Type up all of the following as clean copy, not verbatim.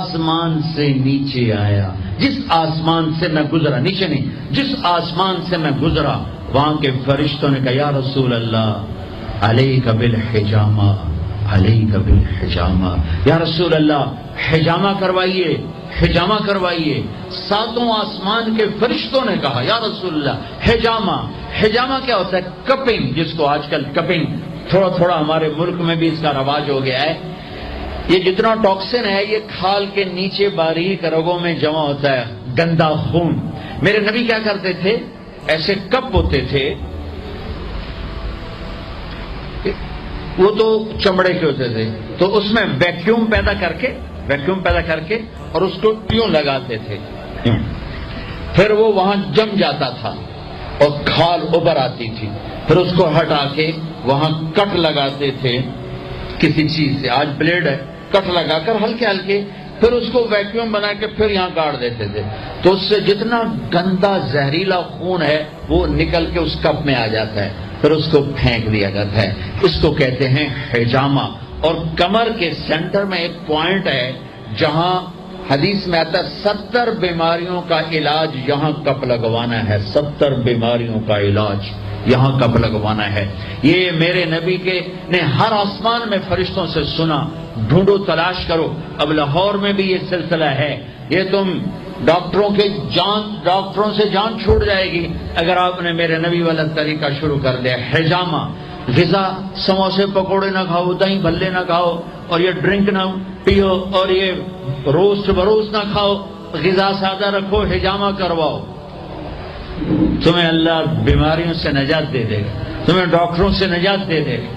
آسمان سے نیچے آیا، جس آسمان سے میں گزرا، نیچے نہیں، جس آسمان سے میں گزرا وہاں کے فرشتوں نے کہا یا رسول اللہ علیک بالحجامہ، علیک بالحجامہ، یا رسول اللہ حجامہ کروائیے، حجامہ کروائیے۔ ساتوں آسمان کے فرشتوں نے کہا یا رسول اللہ حجامہ۔ حجامہ کیا ہوتا ہے؟ کپنگ، جس کو آج کل کپنگ تھوڑا تھوڑا ہمارے ملک میں بھی اس کا رواج ہو گیا ہے۔ یہ جتنا ٹاکسن ہے یہ کھال کے نیچے باریک رگوں میں جمع ہوتا ہے، گندا خون۔ میرے نبی کیا کرتے تھے، ایسے کپ ہوتے تھے، وہ تو چمڑے کے ہوتے تھے، تو اس میں ویکیوم پیدا کر کے اور اس کو یوں لگاتے تھے، پھر وہ وہاں جم جاتا تھا اور کھال ابھر آتی تھی، پھر اس کو ہٹا کے وہاں کٹ لگاتے تھے کسی چیز سے، آج بلیڈ ہے، کٹ لگا کر ہلکے ہلکے، پھر اس کو ویکیوم بنا کے پھر یہاں کاٹ دیتے تھے، تو اس سے جتنا گندا زہریلا خون ہے وہ نکل کے اس کپ میں آ جاتا ہے، پھر اس کو پھینک دیا جاتا ہے۔ اس کو کہتے ہیں حجامہ۔ اور کمر کے سینٹر میں ایک پوائنٹ ہے جہاں حدیث میں آتا ہے 70 بیماریوں کا علاج یہاں کپ لگوانا ہے، 70 بیماریوں کا علاج یہاں کپ لگوانا ہے۔ یہ میرے نبی کے نے ہر آسمان میں فرشتوں سے سنا، ڈھونڈو تلاش کرو۔ اب لاہور میں بھی یہ سلسلہ ہے، یہ تم ڈاکٹروں سے جان چھوٹ جائے گی اگر آپ نے میرے نبی والا طریقہ شروع کر دیا۔ حجامہ، غذا سموسے پکوڑے نہ کھاؤ، دہی بھلے نہ کھاؤ، اور یہ ڈرنک نہ پیو، اور یہ روسٹ بروسٹ نہ کھاؤ، غذا سادہ رکھو، حجامہ کرواؤ، تمہیں اللہ بیماریوں سے نجات دے دے گا، تمہیں ڈاکٹروں سے نجات دے دے گا۔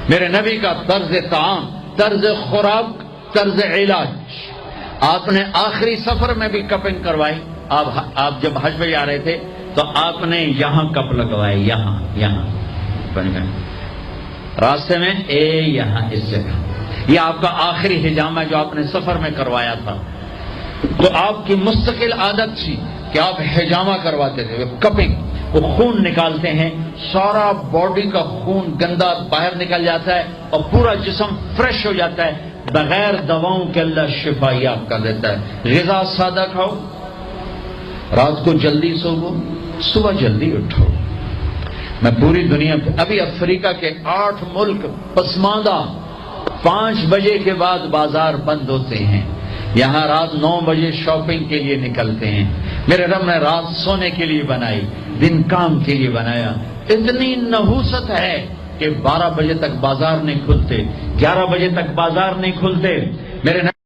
میرے نبی کا طرز طعام، طرز خوراک، طرز علاج، آپ نے آخری سفر میں بھی کپنگ کروائی۔ آپ جب حج میں جا رہے تھے تو آپ نے یہاں کپ لگوائے، یہاں راستے میں یہاں اس جگہ، یہ آپ کا آخری حجامہ جو آپ نے سفر میں کروایا تھا۔ تو آپ کی مستقل عادت تھی کہ آپ حجامہ کرواتے تھے، کپنگ، وہ خون نکالتے ہیں، سارا باڈی کا خون گندا باہر نکل جاتا ہے اور پورا جسم فریش ہو جاتا ہے، بغیر دواؤں کے اللہ شفا یاب کر دیتا ہے۔ غذا سادہ کھاؤ، رات کو جلدی سوو، صبح جلدی اٹھو۔ میں پوری دنیا پہ، ابھی افریقہ کے 8 ملک پسماندہ 5 بجے کے بعد بازار بند ہوتے ہیں، یہاں رات 9 بجے شاپنگ کے لیے نکلتے ہیں۔ میرے رب نے رات سونے کے لیے بنائی، دن کام کے لیے بنایا۔ اتنی نحوست ہے کہ 12 بجے تک بازار نہیں کھلتے، 11 بجے تک بازار نہیں کھلتے۔ میرے